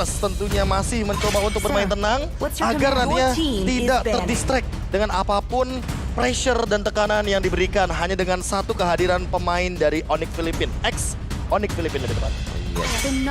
Virtus tentunya masih mencoba untuk bermain tenang what's your agar command? nantinya Your team is tidak banning. terdistract dengan apapun pressure dan tekanan yang diberikan hanya dengan satu kehadiran pemain dari Onyx Philippines, Onyx Philippines di depan. Dan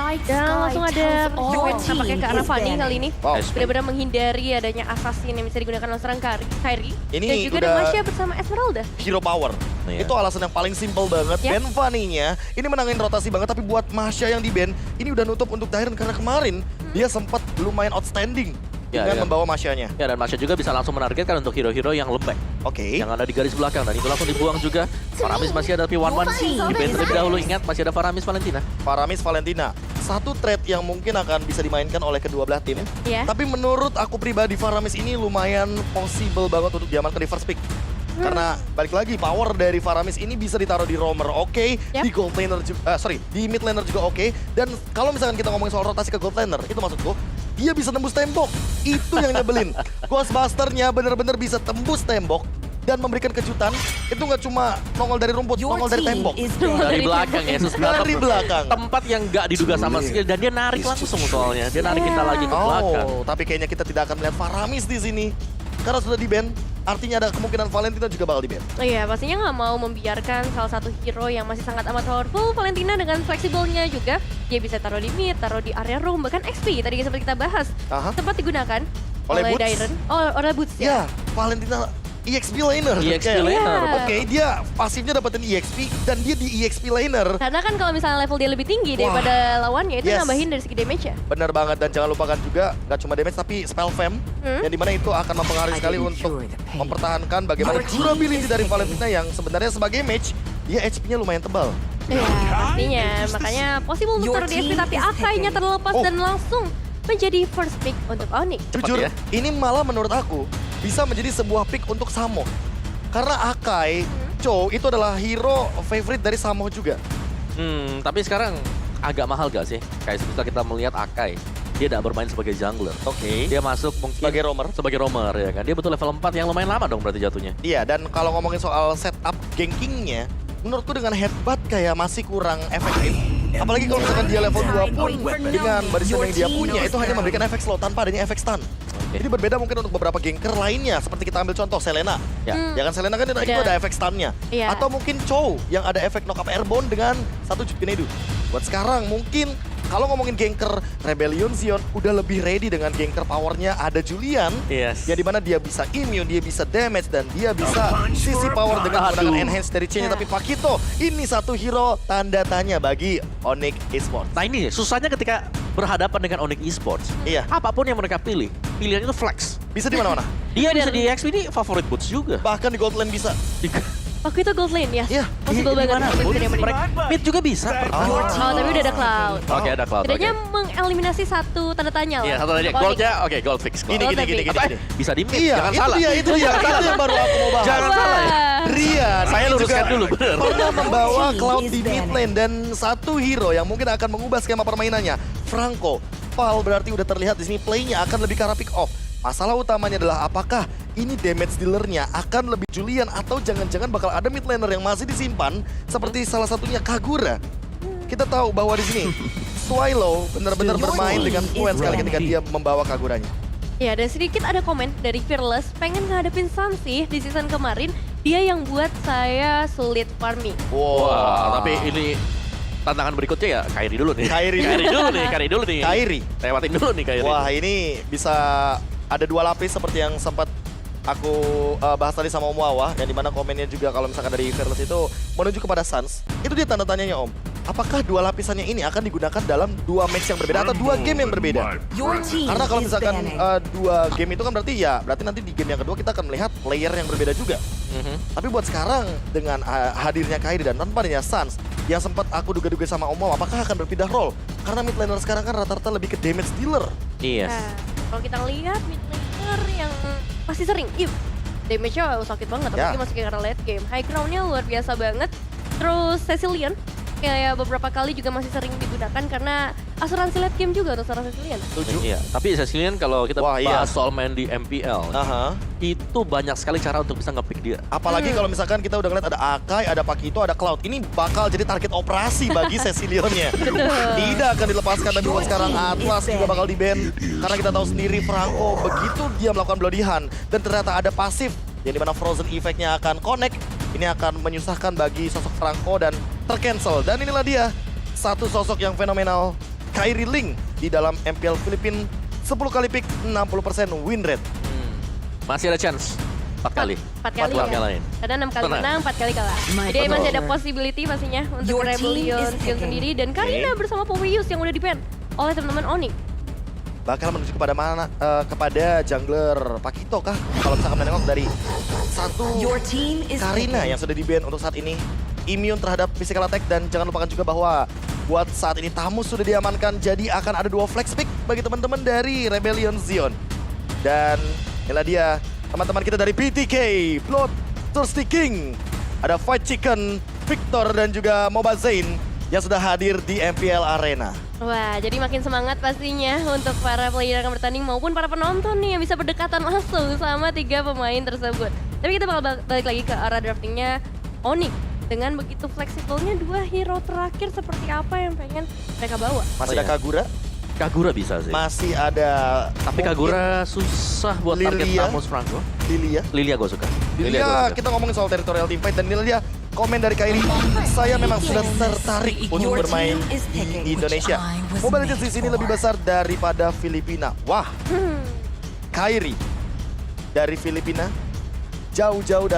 langsung ada persetujuan tampaknya ke arah Fanny kali ini. Wow. Benar-benar menghindari adanya assassin yang bisa digunakan oleh seorang Kairi. Ini Dan juga ada udah- Masya bersama Esmeralda. Hero power. Iya. Itu alasan yang paling simple banget. Ya. Ban Fanny-nya ini menangin rotasi banget, tapi buat Masya yang di ban ini udah nutup untuk Tyron karena kemarin dia sempat lumayan outstanding Ya, dengan ya. membawa Masya-nya. Ya, dan Masya juga bisa langsung menargetkan untuk hero-hero yang lembek. Oke. Yang ada di garis belakang, dan itu langsung dibuang juga. Faramis masih ada P11 di base terlebih dahulu. Ingat, masih ada Faramis Valentina. Faramis Valentina. Satu trade yang mungkin akan bisa dimainkan oleh kedua belah tim. Ya. Tapi menurut aku pribadi Faramis ini lumayan possible banget untuk diamankan di first pick. Karena balik lagi power dari Faramis ini bisa ditaruh di roamer oke, Yap. di gold laner juga, di mid laner juga oke. Dan kalau misalkan kita ngomongin soal rotasi ke gold laner, itu maksudku dia bisa tembus tembok. Itu yang nyebelin. Ghostbuster-nya bener-bener bisa tembus tembok dan memberikan kejutan. Itu nggak cuma nongol dari rumput, Your nongol dari team tembok. is Dari banning. belakang ya, Dari belakang. Tempat yang nggak diduga sama sekali, dan dia narik langsung soalnya. Dia narik kita lagi ke belakang. Oh, tapi kayaknya kita tidak akan melihat Faramis di sini. Karena sudah di-ban, artinya ada kemungkinan Valentina juga bakal di-ban. Iya, pastinya nggak mau membiarkan salah satu hero yang masih sangat amat powerful. Valentina dengan fleksibelnya juga, dia bisa taruh di mid, taruh di area roam, bahkan XP tadi seperti kita bahas. Aha. Sempat digunakan Oleh oleh Boots? Dairon. Oh, oleh Boots ya. Ya, Valentina EXP laner. EXP Kayak- laner. Oke, dia pasifnya dapetin EXP dan dia di EXP laner. Karena kan kalau misalnya level dia lebih tinggi daripada lawannya, itu Yes. nambahin dari segi damage ya. Benar banget, dan jangan lupakan juga gak cuma damage tapi spell fam yang dimana itu akan mempengaruhi sekali untuk mempertahankan bagaimana durability dari Valentina yang sebenarnya sebagai mage dia HP-nya lumayan tebal. Iya, pastinya. Makanya possible untuk Your taruh di SP, team tapi is Akainya picking. terlepas Oh. dan langsung menjadi first pick untuk Onyx. Jujur, ya. ini malah menurut aku bisa menjadi sebuah pick untuk Samo. Karena Akai, Cho itu adalah hero favorite dari Samo juga. Tapi sekarang agak mahal gak sih? Kayak setelah kita melihat Akai, dia tidak bermain sebagai jungler. Oke. Dia masuk mungkin Sebagai roamer. Sebagai roamer ya kan. Dia betul level 4 yang lumayan lama dong berarti jatuhnya. Iya, dan kalau ngomongin soal setup gankingnya, menurutku dengan headbutt kayak masih kurang efektif. Apalagi kalau misalkan dia level 2 pun dengan barisan yang dia punya itu hanya memberikan efek slow tanpa adanya efek stun. Jadi berbeda mungkin untuk beberapa ganker lainnya, seperti kita ambil contoh Selena. Ya. Ya kan Selena kan itu Benar. ada efek stunnya. Iya. Atau mungkin Chow yang ada efek knock up airborne dengan satu Jutkinedu. Buat sekarang mungkin kalau ngomongin ganker Rebellion Zion udah lebih ready dengan ganker powernya ada Julian. Yes. Ya dimana dia bisa immune, dia bisa damage, dan dia bisa sisi power dengan menggunakan enhance dari chain-nya. Tapi Pakito, ini satu hero tanda tanya bagi Onyx Esports. Nah ini susahnya ketika berhadapan dengan Onyx Esports. Iya, Apapun yang mereka pilih, pilihannya itu flex. bisa di mana-mana. Dia bisa di EXP ini favorit Boots juga. Bahkan di Gold Lane bisa. Waktu itu gold lane ya? Iya. Possible banget. Mana? Untuk bisa Mereka mid juga bisa. Oh. Oh, tapi udah ada Cloud. Oke, ada Cloud. Setidaknya oke. mengeliminasi satu tanda tanya lah. Iya, satu lagi. untuk Gold Onyx. ya, oke, gold fix. Gold. Gini, gini, gini, gini, Apa? gini. Bisa di mid, Iya, jangan itu salah. dia, itu yang baru aku mau bahas. Jangan salah ya. Rian, Saya ini luruskan juga dulu, bener. pernah membawa Team Cloud is di mid lane dan satu hero yang mungkin akan mengubah skema permainannya, Franco. Val berarti udah terlihat di sini playnya akan lebih ke arah pick off. Masalah utamanya adalah apakah ini damage dealernya akan lebih Julian atau jangan-jangan bakal ada mid laner yang masih disimpan seperti salah satunya Kagura. Kita tahu bahwa di sini Swallow benar-benar bermain dengan fluent sekali ketika dia membawa Kaguranya. Ya, dan sedikit ada komen dari Fearless, pengen ngadepin Sansi di season kemarin, dia yang buat saya sulit farming. Wah, tapi ini tantangan berikutnya ya Kairi dulu nih. Kairi. Kairi dulu nih. Kairi. Lewatin dulu nih Kairi. Wah, ini bisa ada dua lapis seperti yang sempat aku bahas tadi sama Om Wawa, yang dimana komennya juga kalau misalkan dari Fearless itu menuju kepada Suns. Itu dia tanda tanyanya Om. Apakah dua lapisannya ini akan digunakan dalam dua match yang berbeda atau dua game yang berbeda? Your team Karena kalau is misalkan banning. dua game itu kan berarti nanti di game yang kedua kita akan melihat player yang berbeda juga. Tapi buat sekarang dengan hadirnya Kairi dan tanpa adanya Suns yang sempat aku duga-duga sama Om Wawa, apakah akan berpindah role? Karena mid laner sekarang kan rata-rata lebih ke damage dealer. Iya. Nah, kalau kita lihat mid laner yang masih sering, damage-nya sakit banget, Ya. apalagi masuk ke arah late game. High ground-nya luar biasa banget. Terus Cecilion kayak beberapa kali juga masih sering digunakan karena asuransi late game juga untuk seorang Cecilian. Setuju? Iya, tapi Cecilian kalau kita Wah, bahas iya. soal main di MPL, Aha. itu banyak sekali cara untuk bisa nge-pick dia. Apalagi kalau misalkan kita udah ngeliat ada Akai, ada Pakito, ada Cloud. Ini bakal jadi target operasi bagi Cecilionnya. Tidak akan dilepaskan, tapi buat sekarang Atlas juga bakal di-ban. Karena kita tahu sendiri Franco begitu dia melakukan bloody hunt dan ternyata ada pasif yang dimana Frozen Effect-nya akan connect. Ini akan menyusahkan bagi sosok Franco dan tercancel. Dan inilah dia, satu sosok yang fenomenal. Kairi Ling di dalam MPL Filipina 10 kali pick, 60% win rate. Masih ada chance 4 kali. 4 kali Empat ya. kali. Ada 6 kali Tenang. menang, 4 kali kalah. Jadi Betul. masih ada possibility pastinya untuk Your team Rebellion is Sion picking. sendiri. Dan Karina bersama Powius yang udah di-ban oleh teman-teman Onyx. Bakal menuju kepada mana? Kepada jungler Pakito kah? Kalau misalkan menengok dari satu Your team is Karina yang sudah di-ban untuk saat ini. Immune terhadap physical attack dan jangan lupakan juga bahwa buat saat ini Tamus sudah diamankan. Jadi akan ada 2 flex pick bagi teman-teman dari Rebellion Sion. Dan inilah dia teman-teman kita dari BTK, Bloodthirsty King. Ada Fight Chicken, Victor dan juga Moba Zain yang sudah hadir di MPL Arena. Wah, jadi makin semangat pastinya untuk para player yang akan bertanding maupun para penonton nih yang bisa berdekatan langsung sama 3 pemain tersebut. Tapi kita bakal balik lagi ke arah draftingnya Onyx. Dengan begitu fleksibelnya 2 hero terakhir seperti apa yang pengen mereka bawa? Masih Oh, ada iya. Kagura, Kagura bisa sih. masih ada Tapi Kagura susah buat target Lilia. Tamus Franco. Lilia. Lilia gue suka. Lilia, gua suka. kita ngomongin soal territorial teamfight dan inilah dia komen dari Kairi. Saya memang sudah tertarik untuk bermain di Indonesia. Mobile Legends di sini lebih besar daripada Filipina. Wah, Kairi dari Filipina jauh-jauh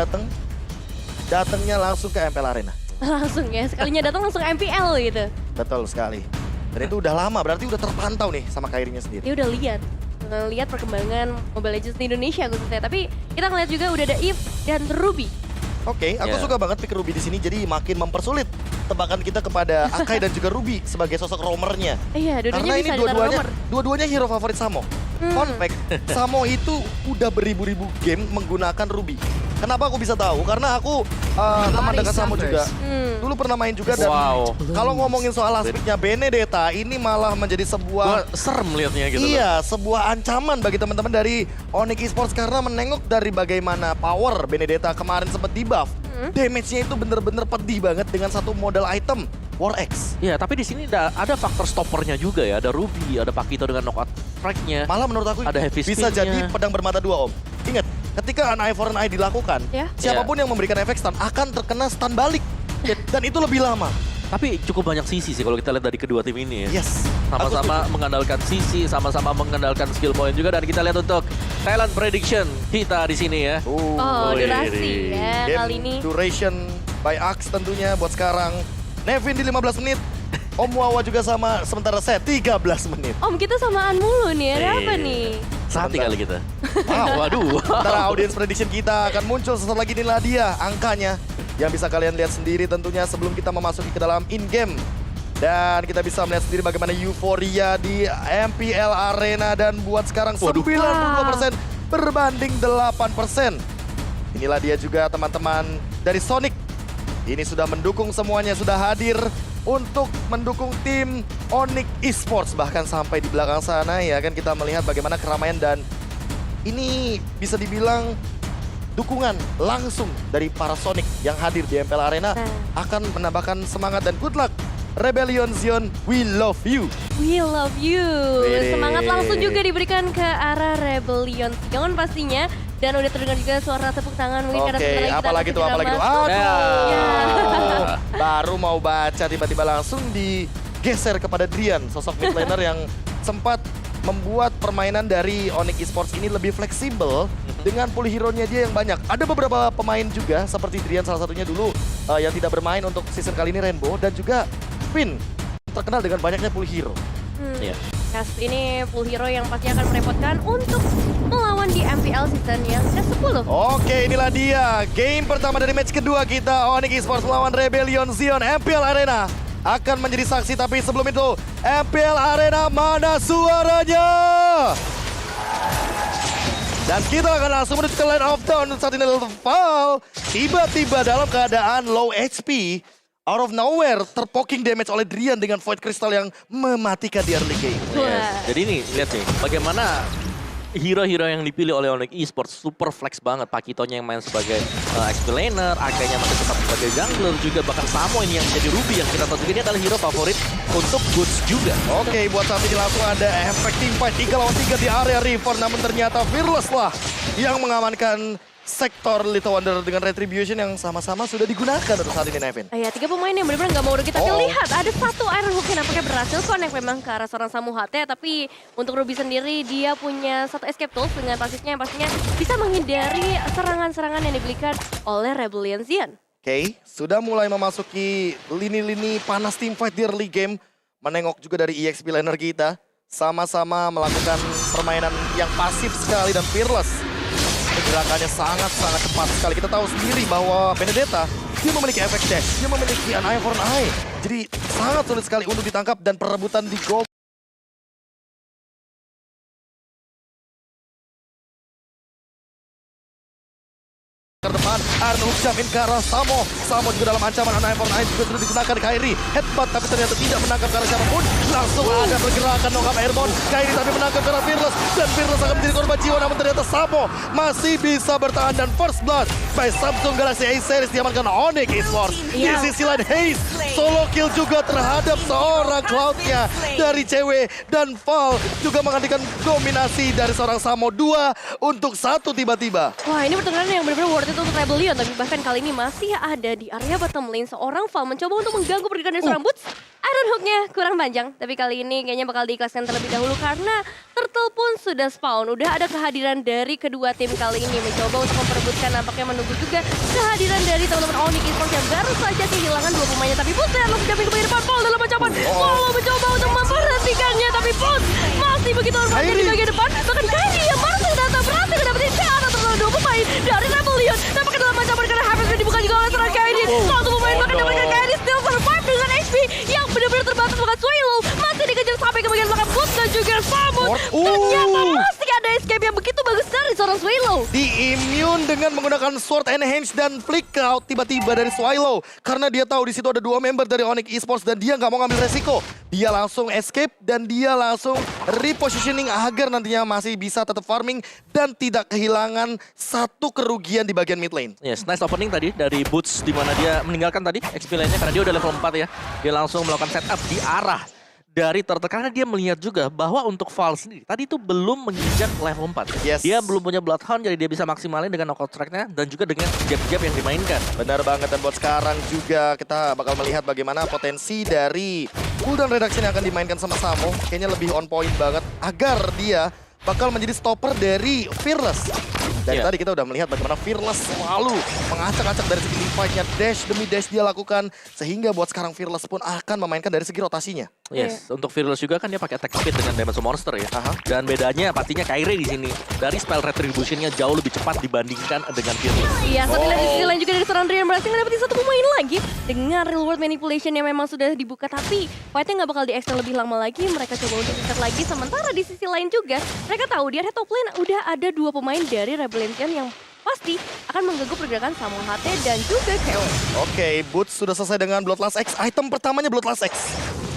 datangnya langsung ke MPL Arena. Langsung ya, sekalinya datang langsung MPL gitu. Betul sekali. Dan itu udah lama, berarti udah terpantau nih sama Kairinya sendiri. Dia udah lihat perkembangan Mobile Legends di Indonesia khususnya. Tapi kita ngeliat juga udah ada Eve dan Ruby. Oke, aku Yeah. suka banget pick Ruby di sini, jadi makin mempersulit tebakan kita kepada Akai dan juga Ruby sebagai sosok roamernya. Iya, dua-duanya Karena ini bisa ditaruh nomor. dua-duanya hero favorit Samo. Fun fact, Samo itu udah beribu-ribu game menggunakan Ruby. Kenapa aku bisa tahu? Karena aku teman dekat Samo juga. Dulu pernah main juga dan Wow. kalau ngomongin soal aspeknya Benedetta, ini malah menjadi Gue sebuah serem liatnya gitu. iya, sebuah ancaman bagi teman-teman dari Onyx Esports karena menengok dari bagaimana power Benedetta kemarin sempat di-buff. Damage-nya itu bener-bener pedih banget dengan satu modal item, War X. Iya, tapi di sini ada faktor stoppernya juga ya. Ada Ruby, ada Pakito dengan knockout strike-nya. Malah menurut aku Ada heavy bisa spin-nya. jadi pedang bermata dua, Om. Ingat, ketika an eye for an eye dilakukan, Ya. siapapun yang memberikan efek stun akan terkena stun balik. Dan itu lebih lama. Tapi cukup banyak sisi sih kalau kita lihat dari kedua tim ini ya. Yes. Sama-sama mengandalkan sisi, sama-sama mengandalkan skill point juga. Dan kita lihat untuk Thailand prediction kita di sini ya. Oh, Wih, durasi ya Game kali ini. duration by Axe tentunya buat sekarang. Nevin di 15 menit. Om Wawa juga sama, sementara saya 13 menit. Om, kita samaan mulu nih, ada apa nih? Sati kali kita. Wow. Waduh. Antara audience prediction kita akan muncul sesaat lagi, inilah dia angkanya yang bisa kalian lihat sendiri tentunya sebelum kita memasuki ke dalam in-game. Dan kita bisa melihat sendiri bagaimana euforia di MPL Arena dan buat sekarang 92% berbanding 8%. Inilah dia juga teman-teman dari Sonic. Ini sudah mendukung semuanya, sudah hadir untuk mendukung tim Onyx Esports. Bahkan sampai di belakang sana ya kan kita melihat bagaimana keramaian dan ini bisa dibilang dukungan langsung dari para Sonic yang hadir di MPL Arena akan menambahkan semangat dan good luck. Rebellion Sion, we love you. We love you. Wede. Semangat langsung juga diberikan ke arah Rebellion Sion pastinya. Dan udah terdengar juga suara tepuk tangan mungkin karena Oke, sebentar lagi apalagi kita tuh, akan apalagi tuh. segera masuk. Aduh. Baru mau baca tiba-tiba langsung digeser kepada Drian, sosok mid laner yang sempat membuat permainan dari Onyx Esports ini lebih fleksibel dengan pool hero-nya dia yang banyak. Ada beberapa pemain juga seperti Drian salah satunya dulu yang tidak bermain untuk season kali ini Rainbow dan juga Finn terkenal dengan banyaknya pool hero. Iya. Yes, ini full hero yang pasti akan merepotkan untuk melawan di MPL season yang ke-10. Oke, inilah dia game pertama dari match kedua kita Onyx Esports melawan Rebellion Sion. MPL Arena akan menjadi saksi, tapi sebelum itu MPL Arena mana suaranya? Dan kita akan langsung menuju ke line of down saat ini Val tiba-tiba dalam keadaan low HP out of nowhere terpoking damage oleh Drian dengan Void Crystal yang mematikan di early game. Wah. Jadi nih, lihat sih, bagaimana hero-hero yang dipilih oleh Onyx Esports super flex banget. Pakitonya yang main sebagai XP laner, Akanya masih tetap sebagai jungler, juga bahkan Samo ini yang menjadi Ruby yang kita tahu juga ini adalah hero favorit untuk Boots juga. Oke, buat saat ini langsung ada efek teamfight 3 lawan 3 di area River, namun ternyata Fearless lah yang mengamankan sektor Little Wonder dengan Retribution yang sama-sama sudah digunakan untuk saat ini, Nevin. Ya, 3 pemain yang benar-benar nggak mau rugi. Tapi lihat, ada satu Iron Hook yang nampaknya berhasil connect memang ke arah seorang Samu HT. Tapi untuk Ruby sendiri, dia punya satu escape tools dengan pasifnya yang pastinya bisa menghindari serangan-serangan yang diberikan oleh Rebellion Xian. Oke, sudah mulai memasuki lini-lini panas teamfight di early game. Menengok juga dari EXP laner kita. Sama-sama melakukan permainan yang pasif sekali dan Fearless. Gerakannya sangat-sangat cepat sekali. Kita tahu sendiri bahwa Benedetta, dia memiliki efek dash, dia memiliki an eye for an eye. Jadi sangat sulit sekali untuk ditangkap dan perebutan di goal. Ke depan, Iron Hook jump in ke arah Samo. Samo juga dalam ancaman, an eye for an eye juga sudah digunakan Kairi. Headbutt tapi ternyata tidak menangkap ke arah siapapun. Langsung ada pergerakan knock up Airborne. Kairi tapi menangkap ke arah Fearless. Dan Fearless akan menjadi korban jiwa, namun ternyata Samo masih bisa bertahan. Dan first blood by Samsung Galaxy A-Series diamankan Onyx Esports. Di sisi lain Haze, solo kill juga terhadap seorang Cloud-nya dari cewek. Dan Val juga menghentikan dominasi dari seorang Samo 2 untuk 1 tiba-tiba. Wah, ini pertandingan yang benar-benar worth it untuk Rebellion. Tapi bahkan kali ini masih ada di area bottom lane. Seorang Val mencoba untuk mengganggu pergerakan dari seorang Boots. Iron Hook-nya kurang panjang. Tapi kali ini kayaknya bakal diikhlaskan terlebih dahulu karena Turtle pun sudah spawn. Udah ada kehadiran dari kedua tim kali ini. Mencoba untuk memperebutkan, nampaknya menunggu juga kehadiran dari teman-teman Onyx Esports yang baru saja kehilangan 2 pemainnya. Tapi Boots langsung didampingi ke depan. Paul dalam ancaman. Paul mencoba untuk memperhentikannya. Tapi Boots masih begitu terpaksa di bagian depan. Bahkan Kairi yang baru saja datang berhasil dapetin cara terlalu 2 pemain dari Rebellion. Nampaknya dalam ancaman karena Harvest dibuka juga oleh seorang Kairi. Satu pemain bahkan dapatkan Kairi still survive dengan HP yang benar-benar terbatas. Bahkan Swallow masih dikejar sampai ke bagian belakang Boots dan juga Samu. Ternyata masih ada escape yang begitu bagus dari seorang Swallow. Di-immune dengan menggunakan Sword Enhance dan Flick Out tiba-tiba dari Swallow. Karena dia tahu di situ ada 2 member dari Onyx Esports dan dia nggak mau ngambil resiko. Dia langsung escape dan dia langsung repositioning agar nantinya masih bisa tetap farming dan tidak kehilangan satu kerugian di bagian mid lane. Yes, nice opening tadi dari Boots di mana dia meninggalkan tadi XP lane-nya karena dia udah level 4 ya. Dia langsung melakukan setup di arah dari Turtle karena dia melihat juga bahwa untuk Val sendiri tadi itu belum menginjak level 4. Yes. Dia belum punya Bloodhound jadi dia bisa maksimalin dengan knockout strike-nya dan juga dengan jab-jab yang dimainkan. Benar banget, dan buat sekarang juga kita bakal melihat bagaimana potensi dari cooldown reduction yang akan dimainkan sama Samo. Kayaknya lebih on point banget agar dia bakal menjadi stopper dari Fearless. Dari tadi kita udah melihat bagaimana Fearless selalu mengacak-acak dari segi fight-nya, dash demi dash dia lakukan. Sehingga buat sekarang Fearless pun akan memainkan dari segi rotasinya. Yes, untuk Fearless juga kan dia pakai attack speed dengan damage monster ya. Dan bedanya pastinya Kairi di sini. Dari spell retribution-nya jauh lebih cepat dibandingkan dengan Fearless. Iya, satu di sisi lain juga dari seorang Drian berhasil ngedapetin satu pemain lagi dengan real world manipulation yang memang sudah dibuka, tapi fight-nya nggak bakal di-extend lebih lama lagi. Mereka coba untuk reset lagi, sementara di sisi lain juga mereka tahu di area top lane udah ada 2 pemain dari Rebellion yang pasti akan mengganggu pergerakan Samu HT dan juga KO. Oke, Boots sudah selesai dengan Bloodlust X. Item pertamanya Bloodlust X.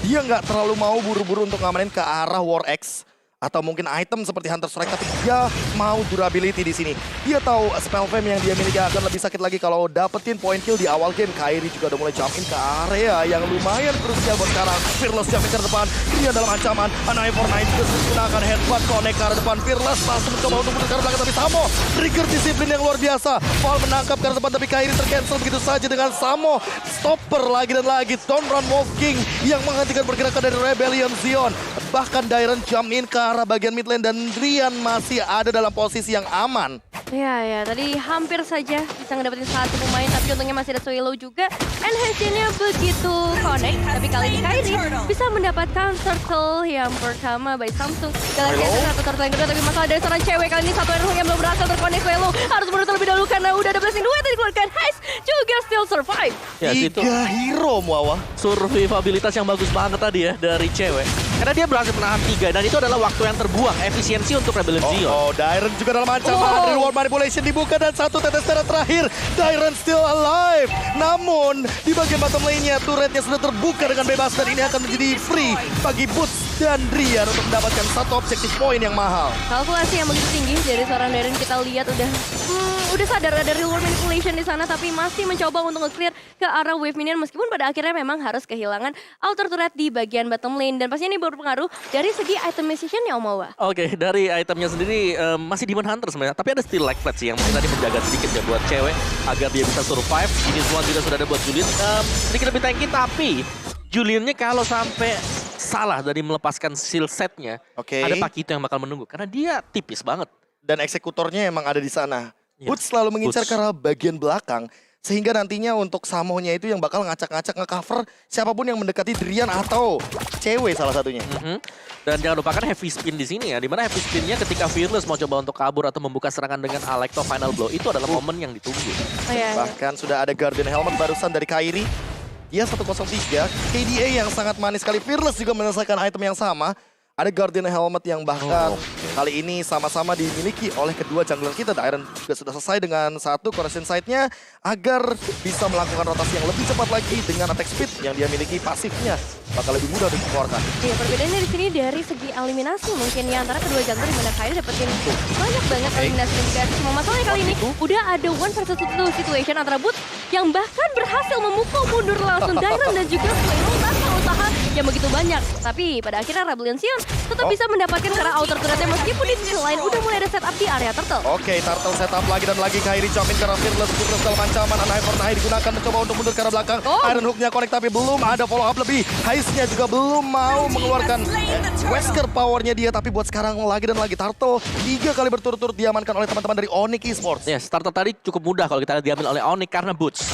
Dia nggak terlalu mau buru-buru untuk ngamanin ke arah War X. Atau mungkin item seperti Hunter Strike, tapi dia mau durability di sini. Dia tahu spell fame yang dia miliki akan lebih sakit lagi kalau dapetin point kill di awal game. Kairi juga udah mulai jump in ke area yang lumayan krusial buat sekarang. Fearless jump in ke depan, dia dalam ancaman. An eye for night juga menggunakan headbutt connect ke arah depan. Fearless langsung mencoba untuk mundur ke arah belakang, tapi Samo trigger disiplin yang luar biasa. Val menangkap ke arah depan, tapi Kairi tercancel begitu saja dengan Samo. Stopper lagi dan lagi. Don't Run Wolf King yang menghentikan pergerakan dari Rebellion Xion. Bahkan Dairon jump in ke arah bagian mid lane dan Drian masih ada dalam posisi yang aman. Ya, tadi hampir saja bisa ngedapetin satu pemain, tapi untungnya masih ada Swallow juga. Enhance-nya begitu connect, tapi kali ini Kairi bisa mendapatkan turtle yang pertama by Samsung. Galaxy satu turtle yang kedua, tapi masalah dari seorang cewek kali ini satu Airhawk yang belum berhasil terconnect. Swallow harus mundur terlebih dahulu karena udah ada blessing 2 yang tadi dikeluarkan. Heis juga still survive. Ya, 3 hero, Muawa. Survivabilitas yang bagus banget tadi ya dari cewek. Karena dia berhasil menahan 3 dan itu adalah waktu yang terbuang, efisiensi untuk Rebellion Xion. Dairon juga dalam ancaman. Reward manipulation dibuka dan satu tetes darah terakhir. Dairon still alive. Namun di bagian bottom lane-nya turretnya sudah terbuka dengan bebas dan ini akan menjadi free bagi Boots dan Drian untuk mendapatkan satu objektif poin yang mahal. Kalkulasi yang begitu tinggi dari seorang Darren, kita lihat udah sadar ada real world manipulation di sana, tapi masih mencoba untuk nge-clear ke arah wave minion meskipun pada akhirnya memang harus kehilangan outer turret di bagian bottom lane, dan pastinya ini berpengaruh dari segi itemization-nya Omawa. Oke, dari itemnya sendiri masih Demon Hunter sebenarnya, tapi ada still lag flat sih yang mungkin tadi menjaga sedikit ya buat cewek agar dia bisa survive. Ini semua juga sudah ada buat Julian, sedikit lebih tanky, tapi Juliannya kalau sampai salah dari melepaskan shield setnya, ada Pakito yang bakal menunggu karena dia tipis banget. Dan eksekutornya emang ada di sana. Ya, Boots selalu mengincar Boots. ke arah bagian belakang. Sehingga nantinya untuk Samonya itu yang bakal ngacak-ngacak nge-cover siapapun yang mendekati Drian atau cewek salah satunya. Dan jangan lupakan heavy spin di sini ya, dimana heavy spinnya ketika Fearless mau coba untuk kabur atau membuka serangan dengan Alecto Final Blow, itu adalah momen yang ditunggu. Oh, iya. Bahkan sudah ada Guardian Helmet barusan dari Kairi. Dia 103, KDA yang sangat manis sekali. Fearless juga menyelesaikan item yang sama. Ada Guardian Helmet yang bahkan kali ini sama-sama dimiliki oleh kedua jungler kita. Dairon juga sudah selesai dengan satu correction side-nya agar bisa melakukan rotasi yang lebih cepat lagi dengan attack speed yang dia miliki, pasifnya bakal lebih mudah dikeluarkan. Iya, perbedaannya di sini dari segi eliminasi mungkin ya antara kedua jungler, di mana Kairi dapetin banyak banget eliminasi dan juga cuma masalahnya kali ini udah ada one versus two situation antara Boots yang bahkan berhasil memukul mundur langsung Dairon dan juga Swaylo tanpa usaha yang begitu banyak. Tapi pada akhirnya Rebellion Sion tetap bisa mendapatkan karena outer turretnya meskipun di sisi lain udah mulai ada setup di area turtle. Oke, turtle setup lagi dan lagi. Kairi jump in ke arah Fearless. Fearless dalam ancaman. Anahai Fortnite digunakan mencoba untuk mundur ke arah belakang. Iron Hook-nya connect tapi belum ada follow up lebih. Heist-nya juga belum mau mengeluarkan Wesker power-nya dia. Tapi buat sekarang lagi dan lagi. Turtle 3 kali berturut-turut diamankan oleh teman-teman dari Onyx Esports. Ya, starter tadi cukup mudah kalau kita lihat diambil oleh Onyx karena Boots.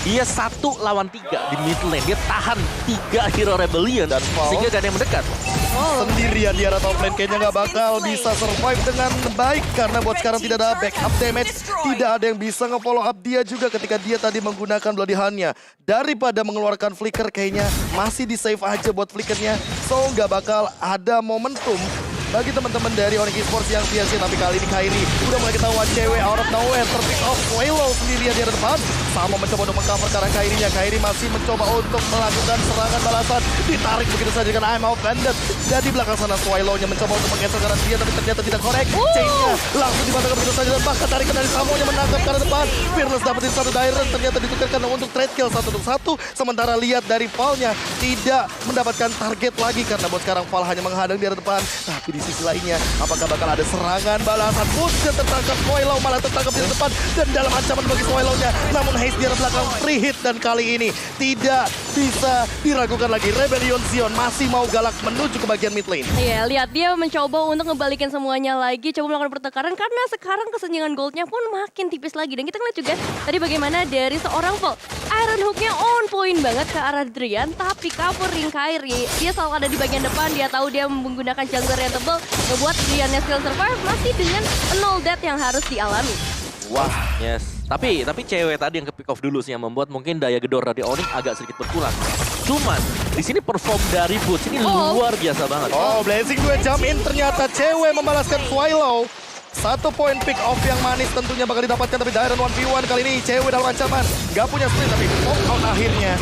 Dia 1 lawan 3 di mid lane. Dia tahan 3 hero Rebellion Dan sehingga gak ada yang mendekat. Sendirian di arah top lane kayaknya nggak bakal bisa survive dengan baik karena buat sekarang tidak ada backup damage, tidak ada yang bisa nge-follow up dia juga ketika dia tadi menggunakan Bloody Hand-nya. Daripada mengeluarkan flicker kayaknya masih di save aja buat flickernya, so nggak bakal ada momentum bagi teman-teman dari Onyx Esports yang sia-sia. Tapi kali ini Kairi udah mulai ketahuan cewek out of nowhere, terpick off Swaylo sendirian di depan. Sama mencoba untuk mengcover karena Kairinya. Kairi masih mencoba untuk melakukan serangan balasan, ditarik begitu saja dengan I'm Outlanded. Dan di belakang sana Swaylo-nya mencoba untuk menggeser karena dia, tapi ternyata tidak korek. Chain-nya langsung dibantukan begitu saja dan bahkan tarikan dari Samonya menangkap ke arah depan. Fearless dapetin satu Dairon, ternyata ditukarkan untuk trade kill 1-1. Sementara lihat dari Val-nya tidak mendapatkan target lagi karena buat sekarang Val hanya menghadang di arah depan. Tapi di sisi lainnya, apakah bakal ada serangan balasan? Boots yang tertangkap, Swaylo malah tertangkap di depan dan dalam ancaman bagi Swaylo-nya. Namun Haze di arah belakang free hit dan kali ini tidak bisa diragukan lagi. Rebellion Sion masih mau galak menuju ke bagian mid lane. Iya, lihat dia mencoba untuk ngebalikin semuanya lagi, coba melakukan pertengkaran karena sekarang kesenjangan goldnya pun makin tipis lagi. Dan kita ngeliat juga tadi bagaimana dari seorang Val, Iron Hook-nya on point banget ke arah Drian, tapi covering Kairi. Dia selalu ada di bagian depan, dia tahu dia menggunakan jungler yang tebal, ngebuat Driannya still survive masih dengan 0 death yang harus dialami. Wah, Yes. Tapi cewek tadi yang ke pick off dulu sih yang membuat mungkin daya gedor dari Onyx agak sedikit berkurang. Cuman di sini perform dari Boots ini luar biasa banget. oh Blazing 2 jump in, ternyata cewek membalaskan Swaylo. 1 poin pick off yang manis tentunya bakal didapatkan, tapi Dairon 1v1 kali ini cewek dalam ancaman. Gak punya sprint tapi pop out akhirnya.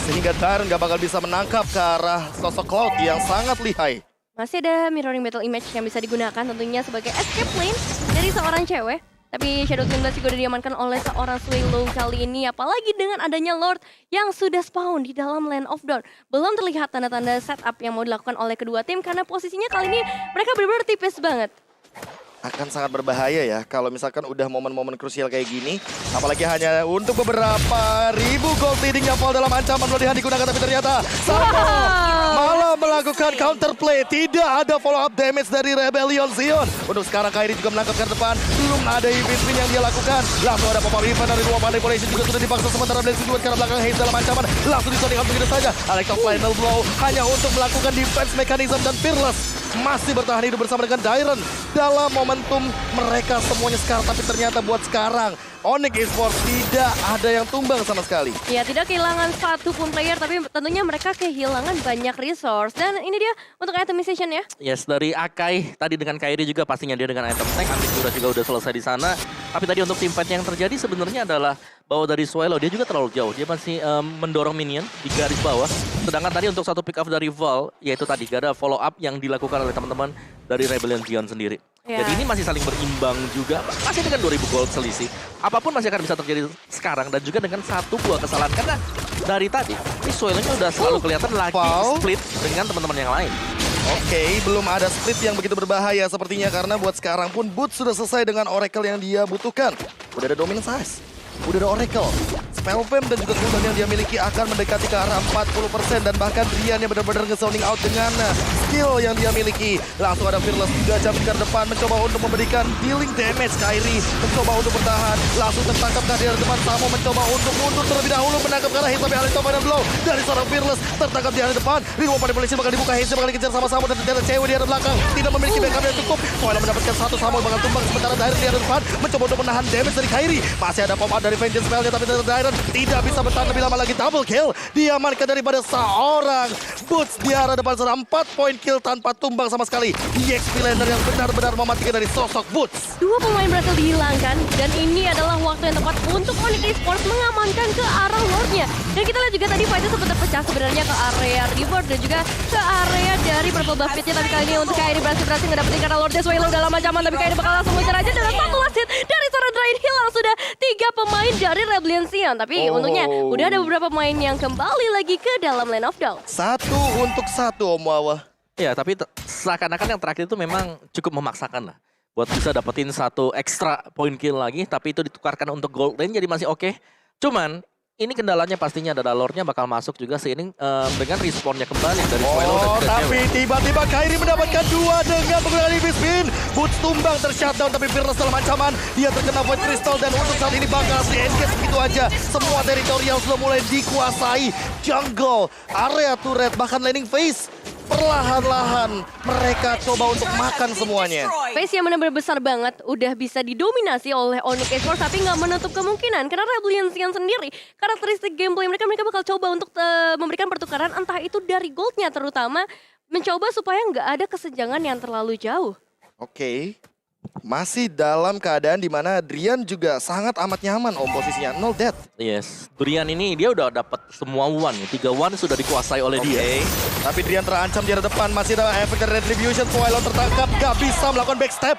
Sehingga Dairon gak bakal bisa menangkap ke arah sosok Cloud yang sangat lihai. Masih ada mirroring battle image yang bisa digunakan tentunya sebagai escape lane dari seorang cewek. Tapi Shadow Twin Blast juga udah diamankan oleh seorang Swaylo kali ini. Apalagi dengan adanya Lord yang sudah spawn di dalam Land of Dawn. Belum terlihat tanda-tanda setup yang mau dilakukan oleh kedua tim karena posisinya kali ini mereka benar-benar tipis banget. Akan sangat berbahaya ya kalau misalkan udah momen-momen krusial kayak gini. Apalagi hanya untuk beberapa ribu gold leading-nya Val dalam ancaman Bloody Hand digunakan, tapi ternyata Samo malah melakukan counterplay. Tidak ada follow up damage dari Rebellion Sion. Untuk sekarang Kairi juga menangkap ke depan. Belum ada event spin yang dia lakukan. Langsung ada pop-up event dari luar manipulation juga sudah dipaksa. Sementara Blazing Duet ke arah belakang Haze dalam ancaman. Langsung disonikan begitu saja. Alecto Final Blow hanya untuk melakukan defense mechanism dan Fearless masih bertahan hidup bersama dengan Dairon dalam momentum mereka semuanya sekarang. Tapi ternyata buat sekarang Onyx Esports tidak ada yang tumbang sama sekali. Ya, tidak kehilangan satu pun player, tapi tentunya mereka kehilangan banyak resource. Dan ini dia untuk itemization ya. Yes, dari Akai tadi dengan Kairi juga pastinya dia dengan item tank, Ambisura juga udah selesai di sana. Tapi tadi untuk team fight yang terjadi sebenarnya adalah bahwa dari Swallow dia juga terlalu jauh. Dia masih mendorong minion di garis bawah. Sedangkan tadi untuk satu pick off dari Val, yaitu tadi gak ada follow up yang dilakukan oleh teman-teman dari Rebellion Gion sendiri. Ya. Jadi ini masih saling berimbang juga, masih dengan 2000 gold selisih. Apapun masih akan bisa terjadi sekarang dan juga dengan satu buah kesalahan. Karena dari tadi, ini Swallow-nya udah selalu kelihatan lagi Val. split dengan teman-teman yang lain. Oke, belum ada split yang begitu berbahaya sepertinya karena buat sekarang pun Boots sudah selesai dengan Oracle yang dia butuhkan. Udah ada Dominant Size, udah ada Oracle, Spell Fam dan juga cooldown yang dia miliki akan mendekati ke arah 40% dan bahkan Rian yang benar-benar nge-zoning out dengan skill yang dia miliki. Langsung ada Fearless juga jam ke depan mencoba untuk memberikan dealing damage. Kairi mencoba untuk bertahan, langsung tertangkap dari depan. Samo mencoba untuk mundur terlebih dahulu menangkap ke arah Haze tapi Alex final blow dari seorang Fearless tertangkap di arah depan. Di ruang manipulasi bakal dibuka, Haze bakal dikejar sama-sama dan ternyata cewek di arah belakang tidak memiliki backup yang cukup. Foil mendapatkan satu, Samo bakal tumbang sementara Dairon di arah depan mencoba untuk menahan damage dari Kairi. Masih ada pop out dari Vengeance spellnya tapi ternyata Dairon tidak bisa bertahan lebih lama lagi. Double kill diamankan daripada seorang Boots di arah depan sana. 4 point kill tanpa tumbang sama sekali. EXP laner yang benar-benar mematikan dari sosok Boots. Dua pemain berhasil dihilangkan dan ini adalah waktu yang tepat untuk Onyx Esports mengamankan ke arah Lordnya. Dan kita lihat juga tadi fightnya sempat terpecah sebenarnya ke area Reward dan juga ke area dari Purple Buffetnya. Tapi kali ini untuk Kairi berhasil ngedapetin karena Lordnya Swallow dalam ancaman. Tapi Kairi bakal langsung ngejar aja dengan satu last hit dari seorang Drain Hilang. Sudah 3 pemain dari Rebellion Sion. Tapi untungnya udah ada beberapa pemain yang kembali lagi ke dalam Lane of Doubt. 1 untuk 1 Om Wawa. Ya, tapi seakan-akan yang terakhir itu memang cukup memaksakan lah. Buat bisa dapetin satu ekstra point kill lagi, tapi itu ditukarkan untuk gold lane jadi masih oke. Cuman, ini kendalanya pastinya adalah lore-nya bakal masuk juga seiring dengan respawn-nya kembali dari Swallow dan juga tapi cewek. tiba-tiba Kairi mendapatkan 2 dengan menggunakan Ibis Spin. Boots tumbang tershutdown tapi Fearless dalam ancaman. Dia terkena Void Crystal dan untuk saat ini bakal di-engage begitu aja. Semua teritorial sudah mulai dikuasai. Jungle, area turret, bahkan laning phase. Perlahan-lahan mereka coba untuk makan semuanya. Face yang benar-benar besar banget udah bisa didominasi oleh Onyx Esports tapi nggak menutup kemungkinan karena Rebellion Sion sendiri karakteristik gameplay mereka bakal coba untuk memberikan pertukaran entah itu dari goldnya terutama mencoba supaya nggak ada kesenjangan yang terlalu jauh. Oke. Masih dalam keadaan di mana Drian juga sangat amat nyaman Om posisinya 0 death. Yes, Durian ini dia udah dapat semua one, 3 one sudah dikuasai oleh dia. Tapi Drian terancam di arah depan, masih ada efek dari Retribution. Swallow tertangkap, gak bisa melakukan backstep.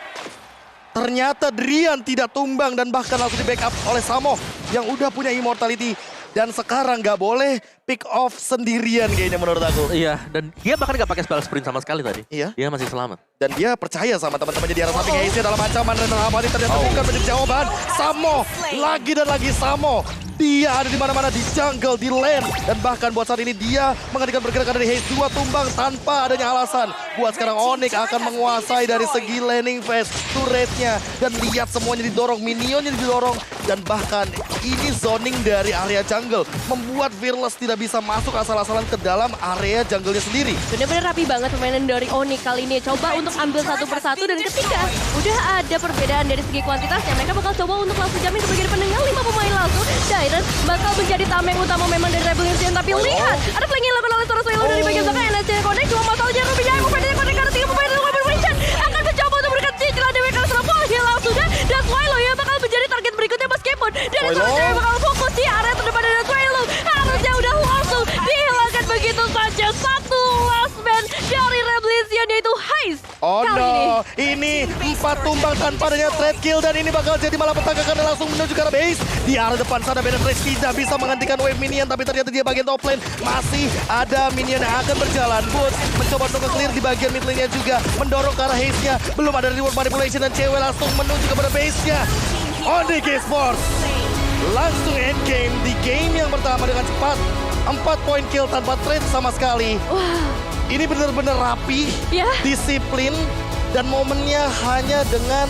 Ternyata Drian tidak tumbang dan bahkan langsung di backup oleh Samo yang udah punya immortality. Dan sekarang gak boleh pick off sendirian kayaknya menurut aku. Iya, dan dia bahkan gak pakai spell sprint sama sekali tadi. Iya. Dia masih selamat. Dan dia percaya sama teman-temannya di arah samping. Haze dalam ancaman dan Hamadi ternyata bukan menjadi jawaban. Samo, lagi dan lagi Samo. Dia ada di mana-mana, di jungle, di lane. Dan bahkan buat saat ini dia menghentikan pergerakan dari Haze. 2 tumbang tanpa adanya alasan. Buat sekarang Onyx akan menguasai dari segi laning phase, turretnya. Dan lihat semuanya didorong, minionnya didorong. Dan bahkan ini zoning dari area jungle. Membuat Fearless tidak bisa masuk asal-asalan ke dalam area jungle-nya sendiri. Bener-bener rapi banget permainan dari Onyx kali ini. Coba untuk ambil satu persatu dan ketika udah ada perbedaan dari segi kuantitasnya, mereka bakal coba untuk langsung jamin sebagai pendengar 5 pemain langsung. Dairon bakal menjadi tameng utama memang dari Rebellion Sion. Tapi lihat, ada flank yang dilakukan oleh seorang Swallow dari bagian belakang. NSC Connect, cuma masalahnya Ruby Jaya, pemainnya Connect karena 3 pemain dari Vision akan mencoba untuk memberikan cicilan DW karena sudah full hilang sudah. Dan Swallow ya bakal menjadi target berikutnya meskipun dari seorang Jaya bakal fokus di area terdepan dari Swallow. Harusnya udah langsung dihilangkan begitu saja. Satu last man dari Rebellion Sion yaitu Haze. Oh Kali no, ini 4 tumbang tanpa adanya trade kill dan ini bakal jadi malah petaka karena langsung menuju ke arah base. Di arah depan sana Benetrace tidak bisa menghentikan wave minion tapi ternyata dia bagian top lane. Masih ada minion yang akan berjalan. Boots mencoba untuk clear di bagian mid lane-nya juga. Mendorong ke arah Haze-nya. Belum ada reward manipulation dan cewek langsung menuju kepada base-nya. Onyx Esports langsung endgame di game yang pertama dengan cepat. 4 point kill tanpa trade sama sekali. Wah. Ini benar-benar rapi, Ya. disiplin, dan momennya hanya dengan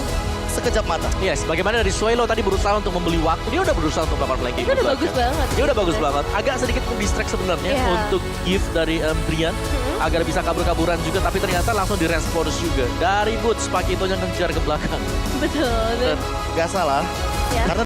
sekejap mata. Yes, bagaimana dari Swallow tadi berusaha untuk membeli waktu. Dia udah berusaha untuk melakukan flanking. Itu udah bagus banget. Dia udah bagus banget. Agak sedikit distract sebenarnya Iya. untuk gift dari Brian. Agar bisa kabur-kaburan juga, tapi ternyata langsung direspons juga. Dari Boots, Pakitonya ngejar ke belakang. Betul. Gak salah, Ya. karena